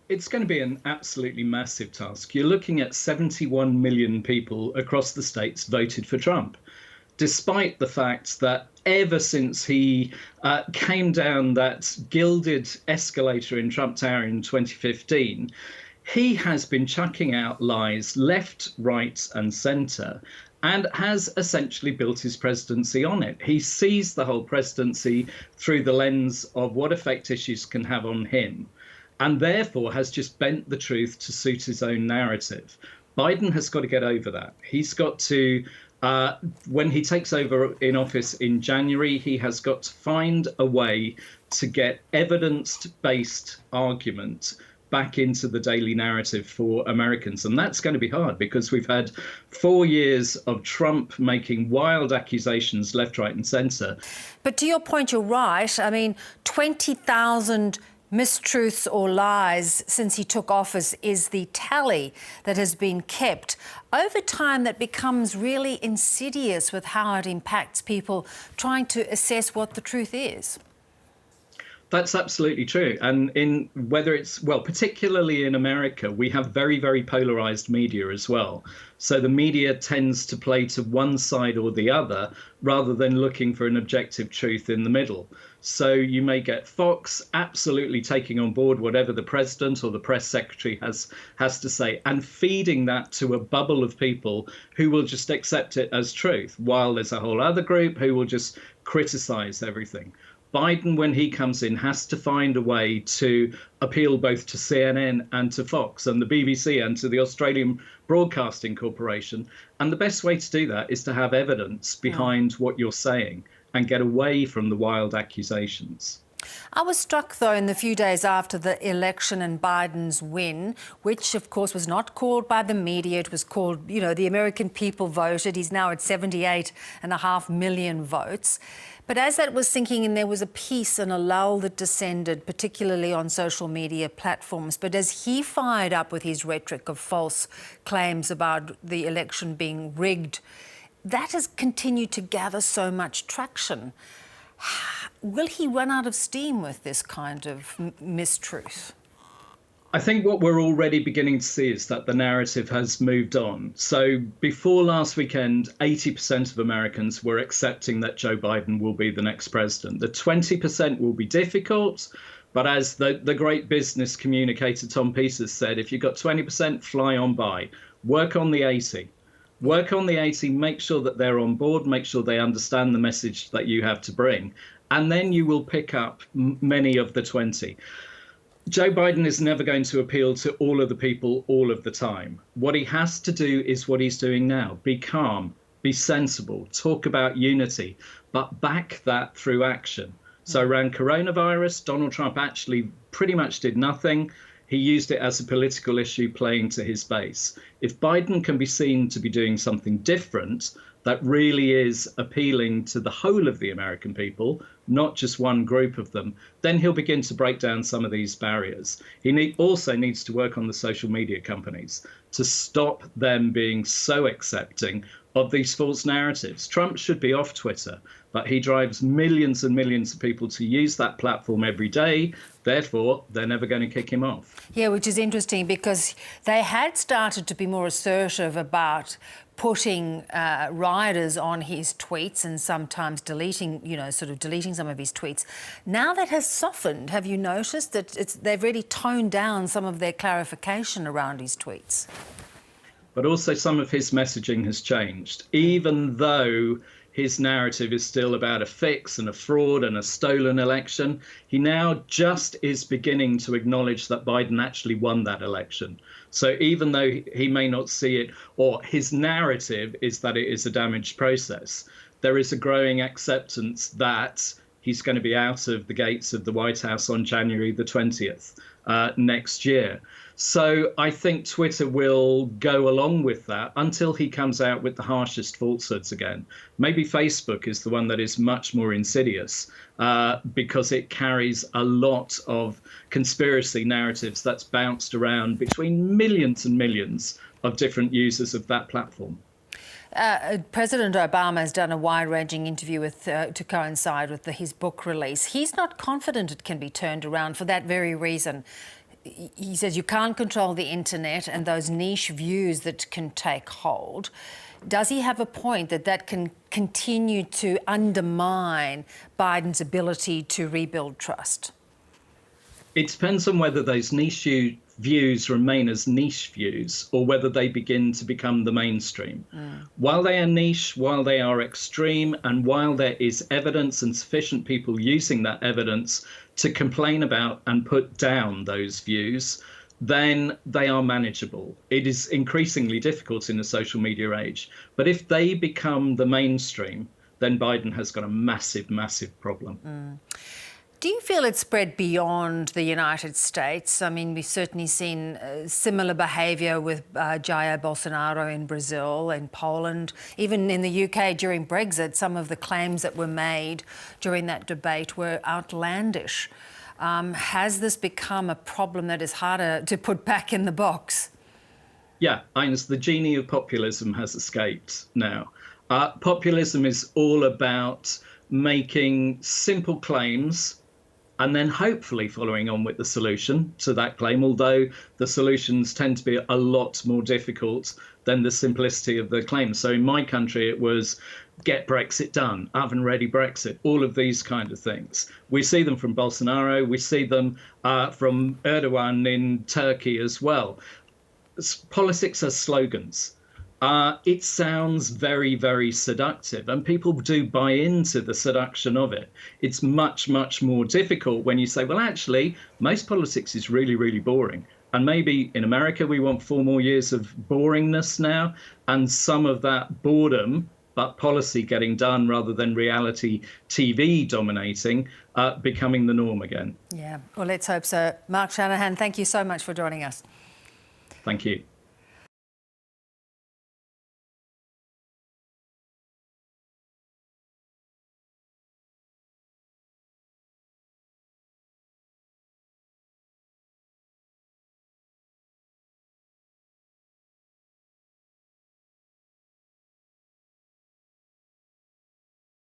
It's going to be an absolutely massive task. You're looking at 71 million people across the states voted for Trump, despite the fact that ever since he came down that gilded escalator in Trump Tower in 2015, he has been chucking out lies left, right, and centre, and has essentially built his presidency on it. He sees the whole presidency through the lens of what effect issues can have on him, and therefore has just bent the truth to suit his own narrative. Biden has got to get over that. He's got to, when he takes over in office in January, he has got to find a way to get evidence-based argument back into the daily narrative for Americans. And that's going to be hard because we've had 4 years of Trump making wild accusations left, right, and centre. But to your point, you're right. I mean, 20,000 mistruths or lies since he took office is the tally that has been kept. Over time, that becomes really insidious with how it impacts people trying to assess what the truth is. That's absolutely true. And in whether it's, well, particularly in America, we have very, very polarized media as well. So the media tends to play to one side or the other rather than looking for an objective truth in the middle. So you may get Fox absolutely taking on board whatever the president or the press secretary has to say and feeding that to a bubble of people who will just accept it as truth, while there's a whole other group who will just criticize everything. Biden, when he comes in, has to find a way to appeal both to CNN and to Fox and the BBC and to the Australian Broadcasting Corporation. And the best way to do that is to have evidence behind what you're saying and get away from the wild accusations. I was struck, though, in the few days after the election and Biden's win, which, of course, was not called by the media. It was called, you know, the American people voted. He's now at 78.5 million votes. But as that was sinking in, there was a peace and a lull that descended, particularly on social media platforms. But as he fired up with his rhetoric of false claims about the election being rigged, that has continued to gather so much traction. Will he run out of steam with this kind of mistruth? I think what we're already beginning to see is that the narrative has moved on. So before last weekend, 80% of Americans were accepting that Joe Biden will be the next president. The 20% will be difficult, but as the great business communicator Tom Peters said, if you've got 20%, fly on by. Work on the 80. Work on the 80, make sure that they're on board, make sure they understand the message that you have to bring, and then you will pick up many of the 20. Joe Biden is never going to appeal to all of the people all of the time. What he has to do is what he's doing now. Be calm, be sensible, talk about unity, but back that through action. So around coronavirus, Donald Trump actually pretty much did nothing. He used it as a political issue playing to his base. If Biden can be seen to be doing something different that really is appealing to the whole of the American people, not just one group of them, then he'll begin to break down some of these barriers. He also needs to work on the social media companies to stop them being so accepting of these false narratives. Trump should be off Twitter, but he drives millions and millions of people to use that platform every day. Therefore, they're never going to kick him off. Yeah, which is interesting because they had started to be more assertive about putting riders on his tweets and sometimes deleting, deleting some of his tweets. Now that has softened. Have you noticed that they've really toned down some of their clarification around his tweets? But also some of his messaging has changed, even though his narrative is still about a fix and a fraud and a stolen election. He now just is beginning to acknowledge that Biden actually won that election. So even though he may not see it, or his narrative is that it is a damaged process, there is a growing acceptance that he's going to be out of the gates of the White House on January the 20th next year. So I think Twitter will go along with that until he comes out with the harshest falsehoods again. Maybe Facebook is the one that is much more insidious because it carries a lot of conspiracy narratives that's bounced around between millions and millions of different users of that platform. President Obama has done a wide-ranging interview to coincide with his book release. He's not confident it can be turned around for that very reason. he says you can't control the internet and those niche views that can take hold. Does he have a point that that can continue to undermine Biden's ability to rebuild trust? It depends on whether those niche views remain as niche views or whether they begin to become the mainstream. While they are niche, while they are extreme, and while there is evidence and sufficient people using that evidence to complain about and put down those views, then they are manageable. It is increasingly difficult in the social media age. But if they become the mainstream, then Biden has got a massive, massive problem. Do you feel it's spread beyond the United States? I mean, we've certainly seen similar behaviour with Jair Bolsonaro in Brazil and Poland. Even in the UK during Brexit, some of the claims that were made during that debate were outlandish. Has this become a problem that is harder to put back in the box? Yeah, the genie of populism has escaped now. Populism is all about making simple claims and then hopefully following on with the solution to that claim, although the solutions tend to be a lot more difficult than the simplicity of the claim. So in my country, it was get Brexit done, oven-ready Brexit, all of these kind of things. We see them from Bolsonaro. We see them from Erdogan in Turkey as well. Politics as slogans. It sounds very, very seductive, and people do buy into the seduction of it. It's much, much more difficult when you say, well, actually, most politics is really, really boring. And maybe in America, we want 4 more years of boringness now, and some of that boredom, but policy getting done rather than reality TV dominating, becoming the norm again. Yeah, well, let's hope so. Mark Shanahan, thank you so much for joining us. Thank you.